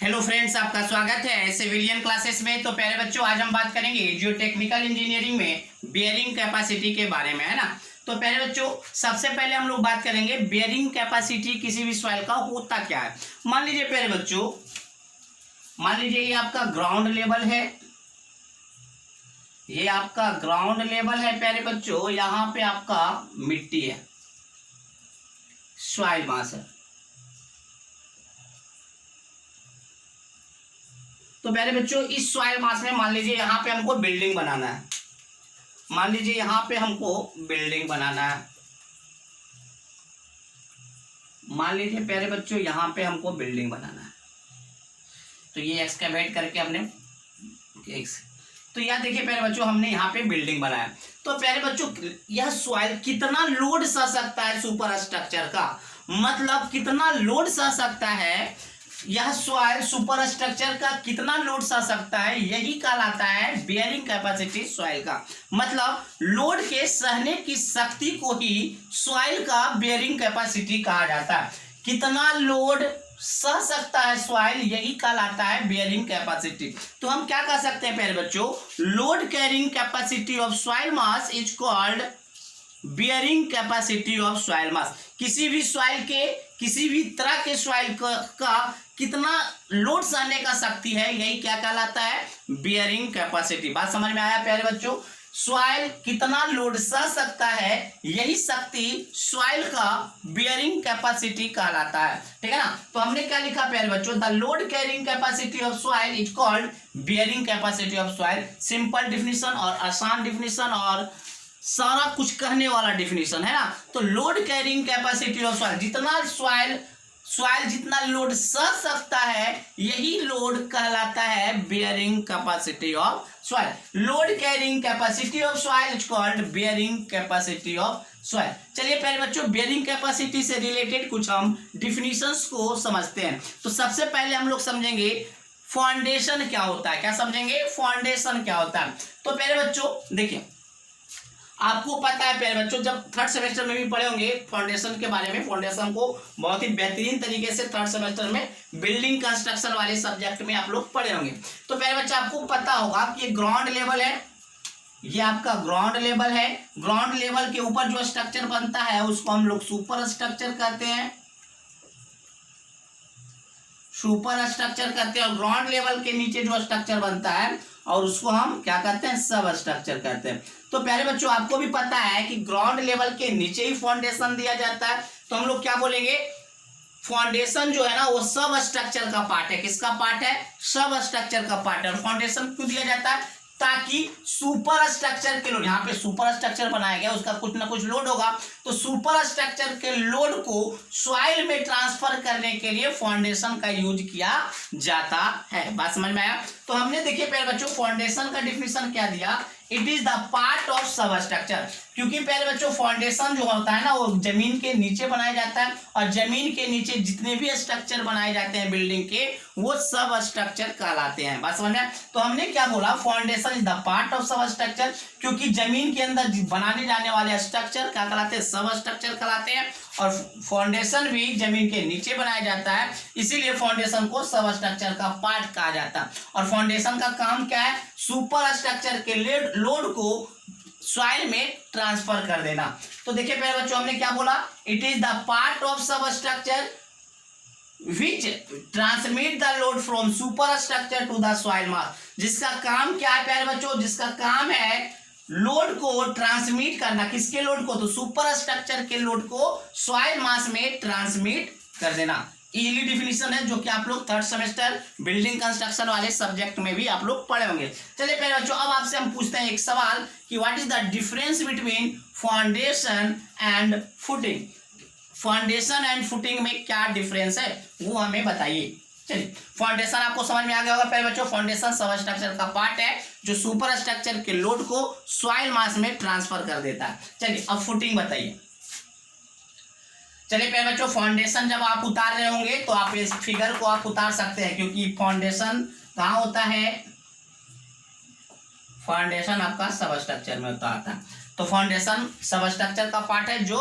Hello friends, आपका स्वागत है सिविलियन क्लासेस में। तो प्यारे बच्चों, आज हम बात करेंगे जियोटेक्निकल इंजीनियरिंग में बियरिंग कैपेसिटी के बारे में, है ना। तो प्यारे बच्चों, सबसे पहले हम लोग बात करेंगे बियरिंग कैपेसिटी किसी भी सॉइल का होता क्या है। मान लीजिए प्यारे बच्चों, मान लीजिए ये आपका ग्राउंड लेवल है, ये आपका ग्राउंड लेवल है प्यारे बच्चों। यहाँ पे आपका मिट्टी है, सॉइल मास है। तो प्यारे बच्चों, इस सॉइल मास में मान लीजिए यहाँ पे हमको बिल्डिंग बनाना है, मान लीजिए यहाँ पे हमको बिल्डिंग बनाना है, मान लीजिए प्यारे बच्चों यहाँ पे हमको बिल्डिंग बनाना है। तो ये एक्सकैवेट करके हमने तो यह देखिए प्यारे बच्चों, हमने यहाँ पे बिल्डिंग बनाया। तो प्यारे बच्चों, यह सॉइल कितना लोड सह सकता है सुपर स्ट्रक्चर का, मतलब कितना लोड सह सकता है यह सॉइल सुपर स्ट्रक्चर का, कितना लोड सह सकता है, यही कहलाता है बियरिंग कैपेसिटी सॉइल का। मतलब लोड के सहने की शक्ति को ही सॉइल का बियरिंग कैपेसिटी कहा जाता है। कितना लोड सह सकता है सॉइल, यही कहलाता है बियरिंग कैपेसिटी। तो हम क्या कह सकते हैं प्यारे बच्चों, load carrying capacity of soil mass is called bearing capacity of soil मास। किसी भी सॉइल के, किसी भी तरह के सॉइल का कितना लोड सहने का शक्ति है, यही क्या कहलाता है, बियरिंग कैपेसिटी। बात समझ में आया प्यारे बच्चों, सॉइल कितना लोड सह सकता है, यही शक्ति सॉइल का बियरिंग कैपेसिटी कहलाता है, ठीक है ना। तो हमने क्या लिखा प्यारे बच्चों, the load carrying capacity of soil is called bearing capacity of soil. Simple definition और आसान डिफिनीशन और सारा कुछ कहने वाला डिफिनीशन है ना। तो load carrying capacity of soil, जितना सॉइल जितना लोड सह सकता है, यही लोड कहलाता है bearing capacity of soil. Load carrying capacity of soil is called bearing capacity of soil. चलिए प्यारे बच्चों, बियरिंग कैपेसिटी से रिलेटेड कुछ हम डिफिनीशंस को समझते हैं। तो सबसे पहले हम लोग समझेंगे फाउंडेशन क्या होता है। क्या समझेंगे, फाउंडेशन क्या होता है। तो प्यारे बच्चों देखिए, आपको पता है प्यारे बच्चों, जब थर्ड सेमेस्टर में भी पढ़े होंगे फाउंडेशन के बारे में, फाउंडेशन को बहुत ही बेहतरीन तरीके से थर्ड सेमेस्टर में बिल्डिंग कंस्ट्रक्शन वाले सब्जेक्ट में आप लोग पढ़े होंगे। तो प्यारे बच्चों, आपको पता होगा कि ये ग्राउंड लेवल है, ये आपका ग्राउंड लेवल है। ग्राउंड लेवल के ऊपर जो स्ट्रक्चर बनता है उसको हम लोग सुपर स्ट्रक्चर कहते हैं, सुपर स्ट्रक्चर कहते हैं। और ग्राउंड लेवल के नीचे जो स्ट्रक्चर बनता है और उसको हम क्या कहते हैं, सब स्ट्रक्चर कहते हैं। तो प्यारे बच्चों, आपको भी पता है कि ग्राउंड लेवल के नीचे ही फाउंडेशन दिया जाता है। तो हम लोग क्या बोलेंगे, फाउंडेशन जो है ना वो सब स्ट्रक्चर का पार्ट है। किसका पार्ट है, सब स्ट्रक्चर का पार्ट है। और फाउंडेशन क्यों दिया जाता है, ताकि सुपर स्ट्रक्चर के लोड, यहाँ पे सुपर स्ट्रक्चर बनाया गया, उसका कुछ ना कुछ लोड होगा, तो सुपर स्ट्रक्चर के लोड को सॉइल में ट्रांसफर करने के लिए फाउंडेशन का यूज किया जाता है। बात समझ में आया। तो हमने देखिए प्यारे बच्चों, फाउंडेशन का डिफिनीशन क्या दिया, it is the part of सब स्ट्रक्चर। क्योंकि प्यारे बच्चों, फाउंडेशन जो होता है ना वो जमीन के नीचे बनाया जाता है, और जमीन के नीचे जितने भी स्ट्रक्चर बनाए जाते हैं बिल्डिंग के, वो सब स्ट्रक्चर कहलाते हैं। बात समझ में। तो हमने क्या बोला, foundation is the part of सब स्ट्रक्चर, क्योंकि जमीन के अंदर बनाने जाने वाले स्ट्रक्चर क्या कहलाते हैं, सब स्ट्रक्चर कहलाते हैं। और फाउंडेशन भी जमीन के नीचे बनाया जाता है, इसीलिए फाउंडेशन को सब स्ट्रक्चर का पार्ट कहा जाता है। और फाउंडेशन का काम क्या है, सुपर स्ट्रक्चर के लोड को सॉइल में ट्रांसफर कर देना। तो देखिए प्यारे बच्चों, हमने क्या बोला, it is the part of सब structure which transmit the load from super structure to the soil mass. जिसका काम क्या है प्यारे बच्चों, जिसका काम है लोड को ट्रांसमिट करना। किसके लोड को, तो सुपर स्ट्रक्चर के लोड को सॉइल मास में ट्रांसमिट कर देना। इजीली डिफिनीशन है, जो कि आप लोग थर्ड सेमेस्टर बिल्डिंग कंस्ट्रक्शन वाले सब्जेक्ट में भी आप लोग पढ़े होंगे। चलिए प्यारे बच्चों, अब आपसे हम पूछते हैं एक सवाल कि what is the difference between foundation and footing. Foundation and footing में क्या डिफरेंस है वो हमें बताइए। चलिए, फाउंडेशन आपको समझ में आ गया होगा प्यारे बच्चों, फाउंडेशन सब स्ट्रक्चर का पार्ट है जो सुपर स्ट्रक्चर के लोड को सॉइल मास में ट्रांसफर कर देता है। चलिए, अब फुटिंग बताइए। चलिए प्यारे बच्चों, फाउंडेशन जब आप उतार रहे होंगे तो आप इस फिगर को आप उतार सकते हैं, क्योंकि फाउंडेशन कहाँ होता है, फाउंडेशन आपका सब स्ट्रक्चर में उतारता है। तो फाउंडेशन सब स्ट्रक्चर का पार्ट है जो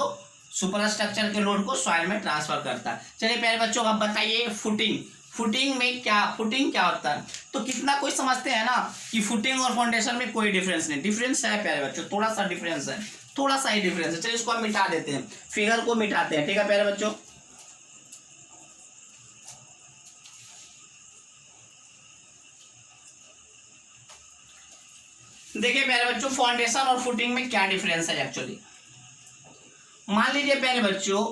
सुपर स्ट्रक्चर के लोड को सॉइल में ट्रांसफर करता है। चलिए प्यारे बच्चों, अब बताइए फुटिंग। फुटिंग में क्या, फुटिंग क्या होता है, तो कितना कोई समझते हैं ना कि फुटिंग और फाउंडेशन में कोई डिफरेंस नहीं। डिफरेंस है प्यारे बच्चों, थोड़ा सा डिफरेंस है, थोड़ा सा ही डिफरेंस है। चलिए इसको हम मिटा देते हैं, फिगर को मिटाते हैं, ठीक है प्यारे बच्चों। देखिए प्यारे बच्चों, फाउंडेशन और फुटिंग में क्या डिफरेंस है एक्चुअली। मान लीजिए प्यारे बच्चों,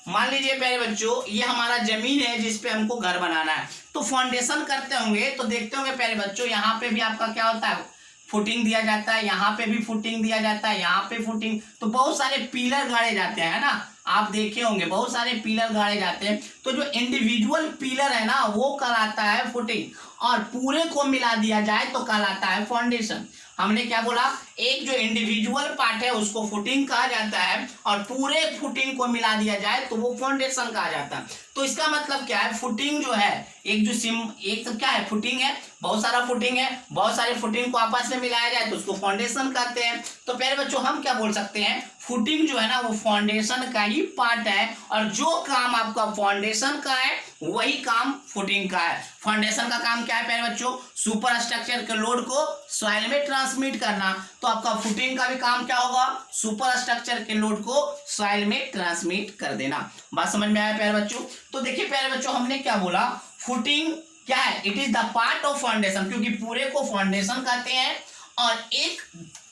मान लीजिए प्यारे बच्चों, ये हमारा जमीन है जिस पे हमको घर बनाना है। तो फाउंडेशन करते होंगे तो देखते होंगे प्यारे बच्चों, यहाँ पे भी आपका क्या होता है, फुटिंग दिया जाता है, यहाँ पे भी फुटिंग दिया जाता है, यहाँ पे फुटिंग, तो बहुत सारे पिलर गाड़े जाते हैं ना, आप देखे होंगे बहुत सारे पिलर गाड़े जाते हैं। तो जो इंडिविजुअल पिलर है ना वो कहलाता है फुटिंग, और पूरे को मिला दिया जाए तो कहलाता है फाउंडेशन। हमने क्या बोला, एक जो इंडिविजुअल पार्ट है उसको फुटिंग कहा जाता है, और पूरे फुटिंग को मिला दिया जाए तो वो फाउंडेशन कहा जाता है। तो इसका मतलब क्या है, फुटिंग जो है एक तो क्या है, फुटिंग है, बहुत सारा फुटिंग है, बहुत सारे फुटिंग को आपस में मिलाया जाए तो उसको फाउंडेशन कहते हैं। तो प्यारे बच्चों हम क्या बोल सकते हैं, फुटिंग जो है ना वो फाउंडेशन का ही पार्ट है, और जो काम आपका फाउंडेशन का है वही काम फुटिंग का है। फाउंडेशन का काम क्या है प्यारे बच्चों, सुपर स्ट्रक्चर के लोड को सॉइल में ट्रांसमिट करना। तो आपका फुटिंग का भी काम क्या होगा, सुपर स्ट्रक्चर के लोड को सॉइल में ट्रांसमिट कर देना। बात समझ में आया प्यारे बच्चों। तो देखिए प्यारे बच्चों, हमने क्या बोला, फुटिंग क्या है, it is the part of foundation, क्योंकि पूरे को फाउंडेशन कहते हैं और एक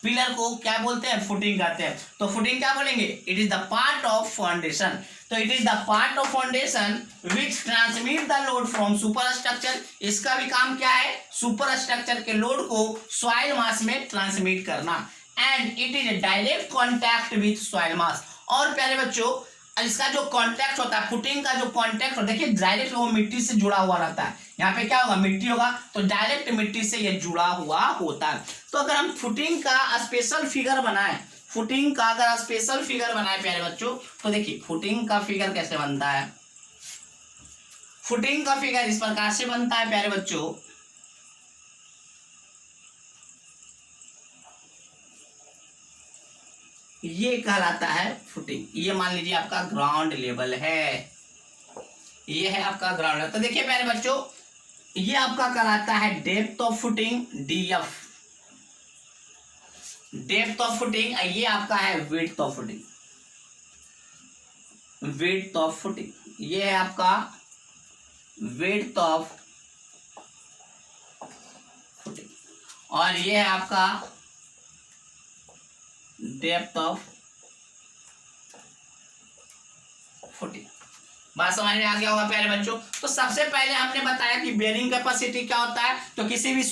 पिलर को क्या बोलते हैं, फुटिंग कहते हैं। तो फुटिंग क्या बोलेंगे, it is the part of foundation. तो it is the part of foundation which transmit the load from super structure. इसका भी काम क्या है, सुपर स्ट्रक्चर के लोड को सॉइल मास में ट्रांसमिट करना, and it is direct contact with soil mass. और प्यारे बच्चों, इसका जो कांटेक्ट होता है, फुटिंग का जो कांटेक्ट होता है, देखिए डायरेक्ट वो मिट्टी से जुड़ा हुआ रहता है। यहाँ पे क्या होगा, मिट्टी होगा, तो डायरेक्ट मिट्टी से ये जुड़ा हुआ होता है। तो अगर हम फुटिंग का स्पेशल फिगर बनाए, फुटिंग का अगर स्पेशल फिगर बनाए प्यारे बच्चों, तो देखिए फुटिंग का फिगर कैसे बनता है। फुटिंग का फिगर इस प्रकार से बनता है प्यारे बच्चों, ये कहलाता है फुटिंग। ये मान लीजिए आपका ग्राउंड लेवल है, ये है आपका ग्राउंड लेवल। तो देखिए प्यारे बच्चों, ये आपका कहलाता है depth of footing, DF, depth of footing. ये आपका है width of footing, width of footing, ये है आपका विड्थ ऑफ फुटिंग, और ये है आपका डेप्थ ऑफ फुटिंग। बात समझ में आ गया होगा प्यारे बच्चों। तो सबसे पहले हमने बताया कि बेयरिंग कैपेसिटी क्या होता है, तो किसी भी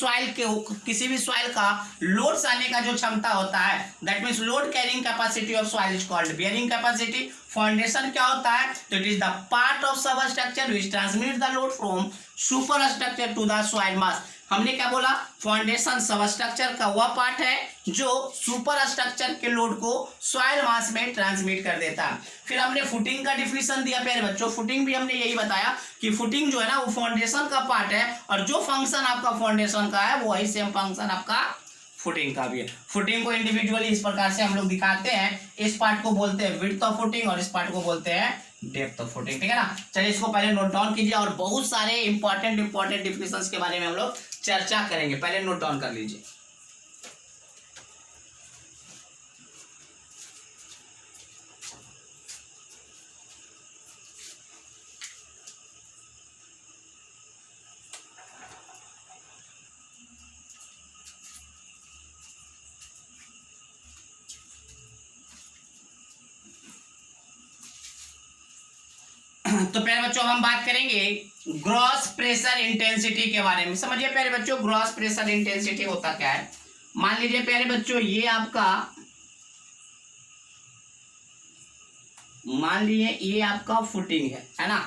सॉइल का लोड सहने का जो क्षमता होता है, that means load carrying capacity of soil is called bearing capacity. Foundation क्या होता है, तो it is the part of सब structure which transmit the load from super structure to the soil mass. हमने क्या बोला, फाउंडेशन सब स्ट्रक्चर का वह पार्ट है जो सुपर स्ट्रक्चर के लोड को सॉइल मास में ट्रांसमिट कर देता है। फिर हमने फुटिंग का डिफिनेशन दिया प्यारे बच्चों, फुटिंग भी हमने यही बताया कि फुटिंग जो है ना वो फाउंडेशन का पार्ट है, और जो फंक्शन आपका फाउंडेशन का है वही सेम फंक्शन आपका फुटिंग का भी है। फुटिंग को इंडिविजुअली इस प्रकार से हम लोग दिखाते हैं, इस पार्ट को बोलते हैं विड्थ ऑफ फुटिंग और इस पार्ट को बोलते हैं डेप्थ ऑफ फुटिंग, ठीक है ना। चलिए इसको पहले नोट डाउन कीजिए, और बहुत सारे इंपॉर्टेंट डिफिनेशंस के बारे में हम लोग चर्चा करेंगे, पहले नोट डाउन कर लीजिए। तो प्यारे बच्चों हम बात करेंगे ग्रॉस प्रेशर इंटेंसिटी के बारे में। समझिए प्यारे बच्चों, ग्रॉस प्रेशर इंटेंसिटी होता क्या है। मान लीजिए प्यारे बच्चों, ये आपका, मान लीजिए ये आपका फुटिंग है ना,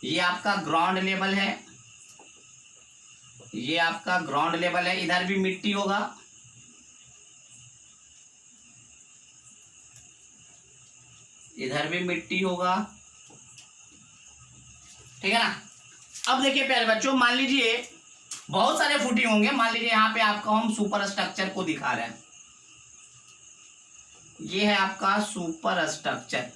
ये आपका ग्राउंड लेवल है, ये आपका ग्राउंड लेवल है, इधर भी मिट्टी होगा, इधर भी मिट्टी होगा, ठीक है ना। अब देखिए प्यारे बच्चों, मान लीजिए बहुत सारे फुटिंग होंगे, मान लीजिए यहाँ पे आपका हम सुपर स्ट्रक्चर को दिखा रहे हैं, ये है आपका सुपर स्ट्रक्चर।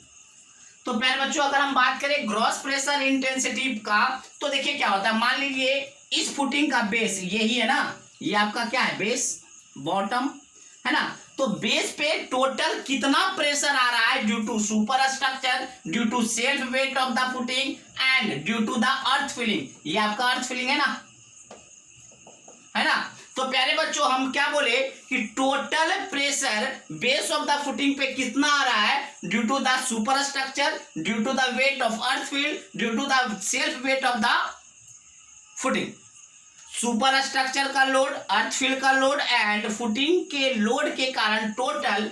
तो प्यारे बच्चों अगर हम बात करें ग्रॉस प्रेशर इंटेंसिटी का, तो देखिए क्या होता है, मान लीजिए इस फुटिंग का बेस यही है ना, ये आपका क्या है, बेस, बॉटम है ना। तो बेस पे टोटल कितना प्रेशर आ रहा है due to super structure, due to self weight of the footing and due to the earth filling, ये आपका अर्थ फिलिंग है ना। तो प्यारे बच्चों हम क्या बोले कि total pressure base of the footing पे कितना आ रहा है due to the super structure, due to the weight of earth field, due to the self weight of the footing. Super structure का लोड, अर्थ फील्ड का load and footing के load के कारण टोटल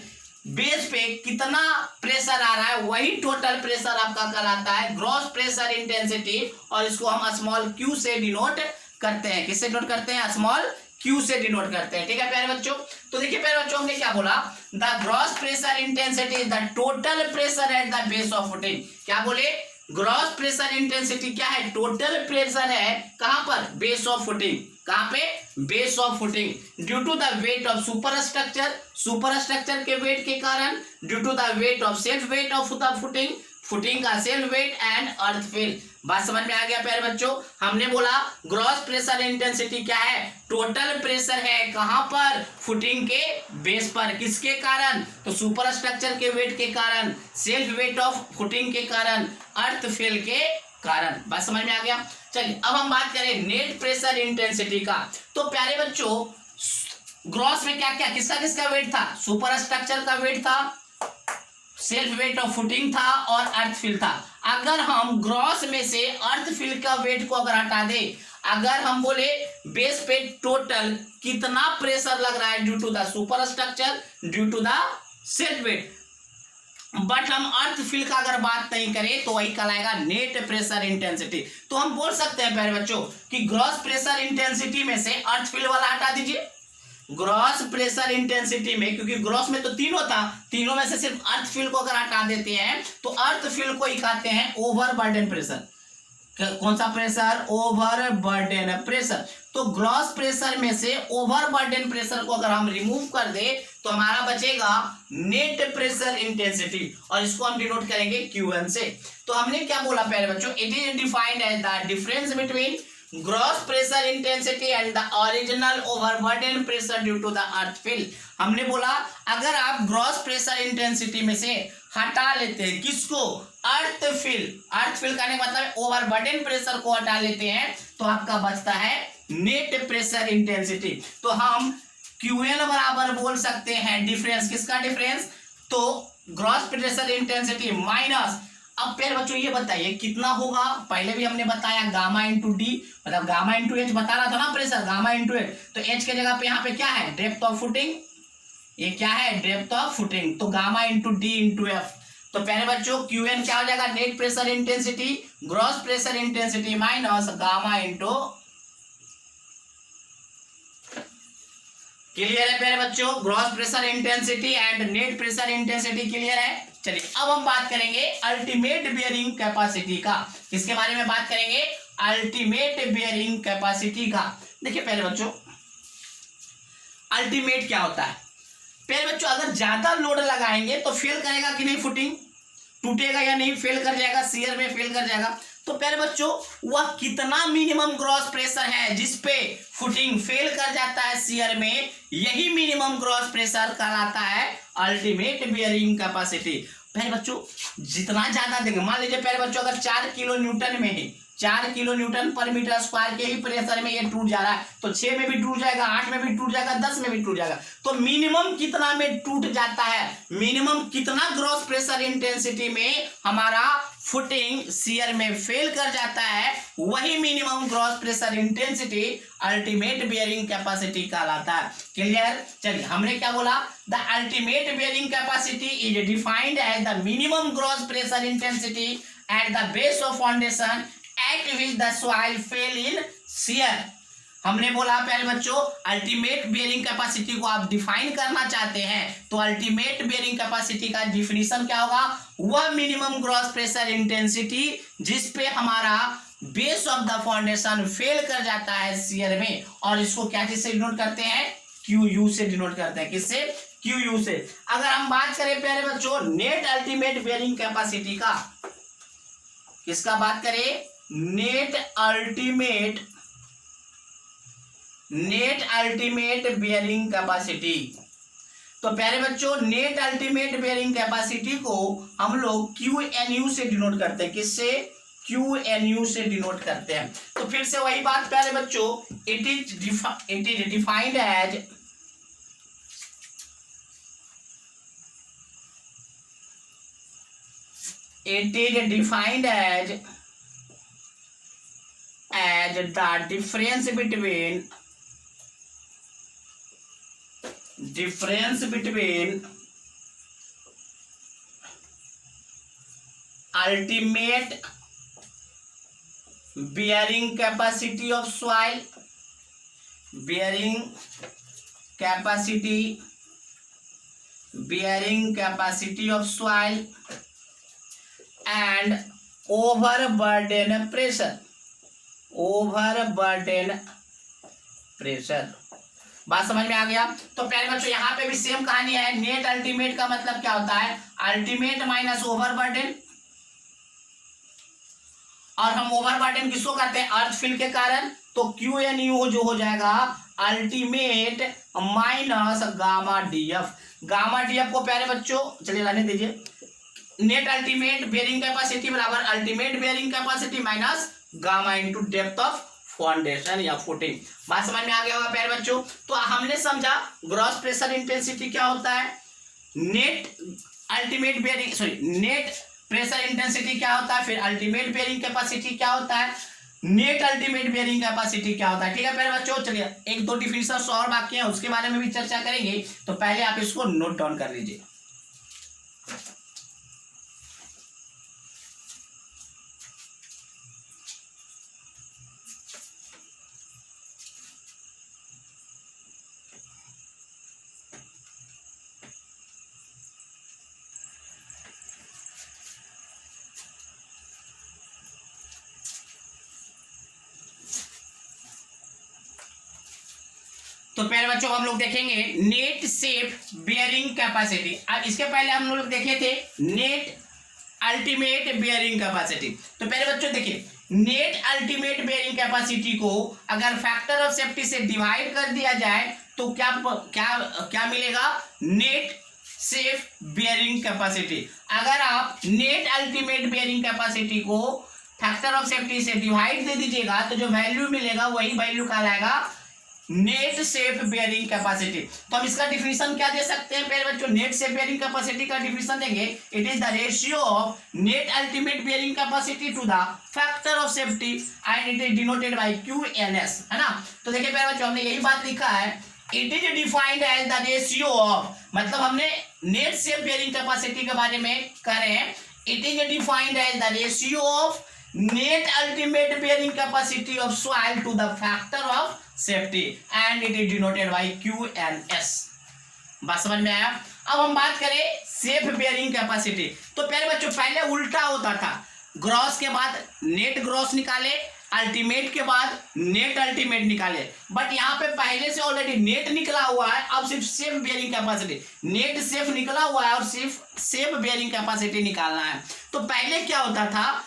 बेस पे कितना pressure आ रहा है, वही टोटल प्रेशर आपका कहलाता है ग्रॉस प्रेशर इंटेंसिटी, और इसको हम स्मॉल क्यू से डिनोट करते हैं। किससे डिनोट करते हैं, स्मॉल क्यू से डिनोट करते हैं। ठीक है प्यारे बच्चों, तो देखिए प्यारे बच्चों हमने क्या बोला, the gross pressure intensity is the total pressure at the base of footing. क्या बोले, ग्रॉस प्रेशर इंटेंसिटी क्या है, टोटल प्रेशर है कहां पर, बेस ऑफ फुटिंग। कहां पे, base of footing, due to the weight of superstructure, super structure के वेट के कारण, due to the weight of self weight of the footing, footing का self weight and earth field. बात समझ में आ गया प्यारे बच्चों। हमने बोला ग्रॉस प्रेशर इंटेंसिटी क्या है, टोटल प्रेशर है कहां पर, फुटिंग के बेस पर, किसके कारण, तो सुपर स्ट्रक्चर के वेट के कारण, सेल्फ वेट ऑफ फुटिंग के कारण, अर्थ फील्ड के कारण। बात समझ में आ गया। चलिए अब हम बात करें नेट प्रेशर इंटेंसिटी का। तो प्यारे बच्चों ग्रॉस में क्या क्या, किसका किसका वेट था, सुपर स्ट्रक्चर का वेट था, सेल्फ वेट ऑफ फुटिंग था और अर्थ फील्ड था। अगर हम ग्रॉस में से अर्थ फील्ड का वेट को अगर हटा दे, अगर हम बोले बेस पे टोटल कितना प्रेशर लग रहा है due to the super structure, due to the self weight, but हम अर्थ फील्ड का अगर बात नहीं करें तो वही कहलाएगा नेट प्रेशर इंटेंसिटी। तो हम बोल सकते हैं प्यारे बच्चों कि ग्रॉस प्रेशर इंटेंसिटी में से अर्थ फील्ड वाला हटा दीजिए। ग्रॉस प्रेशर इंटेंसिटी में, क्योंकि ग्रॉस में तो तीनों था, तीनों में से सिर्फ अर्थ फील्ड को अगर हटा देते हैं तो अर्थ फील्ड को ही कहते हैं ओवरबर्डन प्रेशर। कौन सा प्रेशर, ओवरबर्डन प्रेशर। तो ग्रॉस प्रेशर में से ओवरबर्डन प्रेशर को अगर हम रिमूव कर दे तो हमारा बचेगा नेट प्रेशर इंटेंसिटी, और इसको हम डिनोट करेंगे Qn से। तो हमने क्या बोला प्यारे बच्चों, it is defined as the difference between gross pressure intensity and the original overburden pressure due to the earth field. हमने बोला अगर आप ग्रॉस प्रेशर इंटेंसिटी में से हटा लेते हैं किसको, अर्थ फील्ड, अर्थ फील्ड का मतलब ओवरबर्डन प्रेशर को हटा लेते हैं तो आपका बचता है नेट प्रेशर इंटेंसिटी। तो हम Qn बराबर बोल सकते हैं डिफरेंस, किसका डिफरेंस, तो ग्रॉस प्रेशर इंटेंसिटी माइनस, अब फिर बच्चों ये बताइए कितना होगा, पहले भी हमने बताया गामा इंटू डी, मतलब गामा इंटू एच बता रहा था ना प्रेशर, गामा इंटू एच, तो एच के जगह पे यहाँ पे क्या है, डेप्थ ऑफ फुटिंग, ये क्या है, डेप्थ ऑफ फुटिंग, तो gamma into D into F. तो प्यारे बच्चों Qn क्या हो जाएगा, net pressure intensity, gross pressure intensity minus gamma into. Clear है प्यारे बच्चों, gross pressure intensity and net pressure intensity clear है। चलिए अब हम बात करेंगे अल्टीमेट बियरिंग कैपेसिटी का। किसके बारे में बात करेंगे, अल्टीमेट बियरिंग कैपेसिटी का। देखिए प्यारे बच्चों अल्टीमेट क्या होता है, प्यारे बच्चों अगर ज्यादा लोड लगाएंगे तो फेल करेगा कि नहीं, फुटिंग टूटेगा या नहीं, फेल कर जाएगा, शियर में फेल कर जाएगा। तो प्यारे बच्चों वह कितना मिनिमम ग्रॉस प्रेशर है जिसपे फुटिंग फेल कर जाता है शियर में, यही मिनिमम ग्रॉस प्रेशर कहलाता है अल्टीमेट बियरिंग कैपेसिटी। प्यारे बच्चों जितना ज्यादा देंगे, मान लीजिए प्यारे बच्चों अगर 4 किलो न्यूटन में ही, 4 किलो न्यूटन पर मीटर स्क्वायर के ही प्रेशर में ये टूट जा रहा है, तो 6 में भी टूट जाएगा, 8 में भी टूट जाएगा, 10 में भी टूट जाएगा। तो मिनिमम कितना में टूट जाता है, मिनिमम कितना ग्रॉस प्रेशर इंटेंसिटी में हमारा फुटिंग शियर में फेल कर जाता है, वही minimum gross pressure intensity ultimate bearing capacity कहलाता है। क्लियर। चलिए हमने क्या बोला, the ultimate bearing capacity is defined as the minimum gross pressure intensity at the base of foundation at which the soil fell in shear। हमने बोला प्यारे बच्चों अल्टीमेट बियरिंग कैपेसिटी को आप डिफाइन करना चाहते हैं तो अल्टीमेट बियरिंग कैपेसिटी का डिफिनीशन क्या होगा, वह मिनिमम ग्रॉस प्रेशर इंटेंसिटी जिस पे हमारा base of the foundation fail कर जाता है शियर में, और इसको क्या चीज से डिनोट करते हैं, क्यू यू से डिनोट करते हैं, किससे, क्यू यू से। अगर हम बात करें प्यारे बच्चों नेट अल्टीमेट बेयरिंग कैपेसिटी का, किसका बात करें, नेट अल्टीमेट बेयरिंग कैपेसिटी। तो प्यारे बच्चों नेट अल्टीमेट बेयरिंग कैपेसिटी को हम लोग क्यू एन यू से डिनोट करते हैं, किससे, क्यू एन यू से डिनोट करते हैं। तो फिर से वही बात प्यारे बच्चों, it is defined as the difference between ultimate bearing capacity of soil, bearing capacity of soil and overburden pressure। बात समझ में आ गया। तो प्यारे बच्चों यहाँ पे भी सेम कहानी है। नेट अल्टीमेट का मतलब क्या होता है, अल्टीमेट माइनस ओवरबर्डन, और हम ओवरबर्डन किसको करते हैं, अर्थ फील्ड के कारण। तो क्यू एन यू जो हो जाएगा ultimate minus gamma D F. Gamma D F को प्यारे बच्चों चलिए रहने दीजिए, नेट अल्टीमेट बेयरिंग कैपेसिटी बराबर ultimate bearing capacity minus gamma into depth of foundation या फुटिंग। बात समझ में आ गया होगा प्यारे बच्चों। तो हमने समझा ग्रॉस प्रेशर इंटेंसिटी क्या होता है, net ultimate bearing net pressure intensity क्या होता है, फिर अल्टीमेट बेयरिंग कैपेसिटी क्या होता है, नेट अल्टीमेट बेयरिंग कैपेसिटी क्या होता है। ठीक है प्यारे बच्चों, चलिए एक दो डिफिनेशन और बाकी है, उसके बारे में भी चर्चा करेंगे। तो पहले आप इसको नोट डाउन कर लीजिए। तो प्यारे बच्चों हम लोग देखेंगे नेट सेफ बेयरिंग कैपेसिटी। अब इसके पहले हम लोग देखे थे नेट अल्टीमेट बेयरिंग कैपेसिटी। तो प्यारे बच्चों देखिए नेट अल्टीमेट बेयरिंग कैपेसिटी को अगर फैक्टर ऑफ सेफ्टी से डिवाइड कर दिया जाए तो क्या क्या क्या मिलेगा, नेट सेफ बेयरिंग कैपेसिटी। अगर आप नेट अल्टीमेट बेयरिंग कैपेसिटी को फैक्टर ऑफ सेफ्टी से डिवाइड दे दीजिएगा तो जो वैल्यू मिलेगा वही वैल्यू कहलाएगा नेट सेफ बेयरिंग कैपेसिटी। तो हम इसका डिफिनेशन क्या दे सकते हैं प्यारे बच्चों, नेट सेफ बेयरिंग कैपेसिटी का डिफिनेशन देंगे, it is the ratio of net ultimate bearing capacity to the factor of safety and it is denoted by QNS, है ना। तो देखिए प्यारे बच्चों हमने यही बात लिखा है, it is defined as the ratio of, मतलब हमने नेट सेफ बेयरिंग कैपेसिटी के बारे में करें, it is defined as the ratio of net ultimate bearing capacity of soil to the factor of safety and it is denoted by QNS। बात समझ में आया। अब हम बात करें सेफ बेयरिंग कैपेसिटी। तो प्यारे बच्चों पहले उल्टा होता था, ग्रॉस के बाद नेट ग्रॉस निकाले, अल्टीमेट के बाद नेट अल्टीमेट निकाले, बट यहाँ पे पहले से ऑलरेडी नेट निकला हुआ है। अब सिर्फ safe bearing capacity, net safe निकला हुआ है और सिर्फ सेफ बेयरिंग कैपेसिटी निकालना है। तो पहले क्या होता था,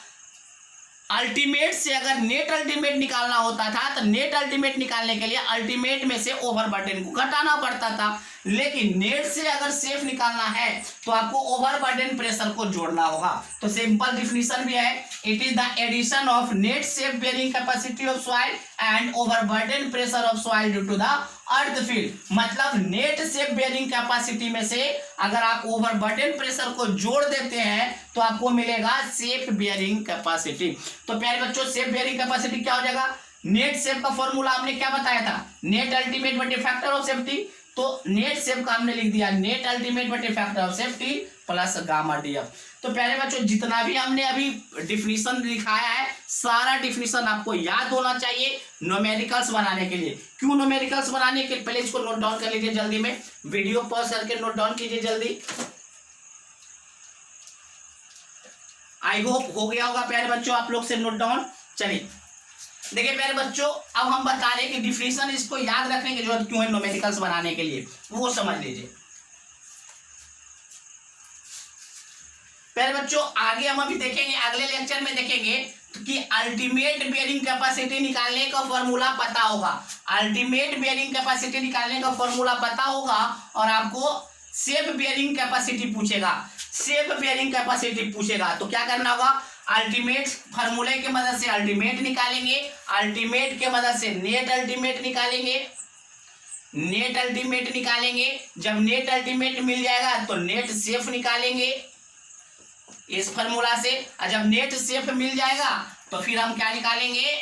अल्टीमेट से अगर नेट अल्टीमेट निकालना होता था तो नेट अल्टीमेट निकालने के लिए अल्टीमेट में से ओवरबर्डन को घटाना पड़ता था, लेकिन नेट से अगर सेफ निकालना है तो आपको ओवरबर्डन प्रेशर को जोड़ना होगा। तो सिंपल डिफिनेशन भी है, it is the addition of net safe bearing capacity of soil and overburden pressure of soil due to the earth field. मतलब नेट सेफ बेयरिंग कैपेसिटी में से अगर आप ओवरबर्डन प्रेशर को जोड़ देते हैं तो आपको मिलेगा सेफ बेयरिंग कैपेसिटी। तो प्यारे बच्चों सेफ बेयरिंग कैपेसिटी क्या हो जाएगा, नेट सेफ का फॉर्मूला हमने क्या बताया था, नेट अल्टीमेट बटे फैक्टर ऑफ सेफ्टी। तो नेट सेफ का हमने लिख दिया नेट अल्टीमेट बटे factor of safety plus gamma DF. तो प्यारे बच्चों जितना भी हमने अभी डिफिनीशन लिखाया है सारा डिफिनीशन आपको याद होना चाहिए न्यूमेरिकल्स बनाने के लिए। क्यों न्यूमेरिकल्स बनाने के, पहले इसको नोट डाउन कर लीजिए जल्दी में, वीडियो पॉज करके नोट डाउन कीजिए जल्दी। आई होप हो गया होगा प्यारे बच्चों आप लोग से नोट डाउन। चलिए देखिए प्यारे बच्चों अब हम बता रहे हैं कि डिफिनीशन इसको याद रखने की जरूरत क्यों है न्यूमेरिकल्स बनाने के लिए, वो समझ लीजिए। प्यारे बच्चों आगे हम अभी देखेंगे, अगले लेक्चर में देखेंगे कि अल्टीमेट बेयरिंग कैपेसिटी निकालने का फॉर्मूला पता होगा। अल्टीमेट बेयरिंग कैपेसिटी निकालने का फॉर्मूला पता होगा और आपको सेफ बेयरिंग कैपेसिटी पूछेगा, सेफ बेयरिंग कैपेसिटी पूछेगा तो क्या करना होगा, अल्टीमेट फार्मूले की मदद से अल्टीमेट निकालेंगे, अल्टीमेट के मदद से नेट अल्टीमेट निकालेंगे, नेट अल्टीमेट निकालेंगे। जब नेट अल्टीमेट मिल जाएगा तो नेट सेफ निकालेंगे इस फार्मूला से, और जब नेट सेफ मिल जाएगा तो फिर हम क्या निकालेंगे,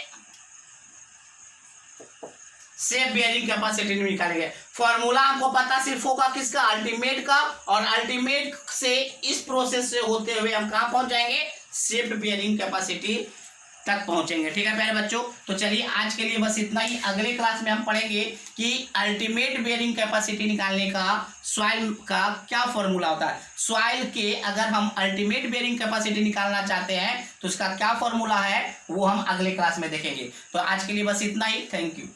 सेफ बेयरिंग कैपेसिटी निकालेंगे। फॉर्मूला हमको पता सिर्फ होगा किसका, अल्टीमेट का, और अल्टीमेट से इस प्रोसेस से होते हुए हम कहाँ पहुंच जाएंगे, सेफ बेयरिंग कैपेसिटी तक पहुंचेंगे। ठीक है प्यारे बच्चों, तो चलिए आज के लिए बस इतना ही। अगले क्लास में हम पढ़ेंगे कि अल्टीमेट बेयरिंग कैपेसिटी निकालने का सॉइल का क्या फॉर्मूला होता है। सॉइल के अगर हम अल्टीमेट बेयरिंग कैपेसिटी निकालना चाहते हैं तो उसका क्या फॉर्मूला है वो हम अगले क्लास में देखेंगे। तो आज के लिए बस इतना ही, थैंक यू।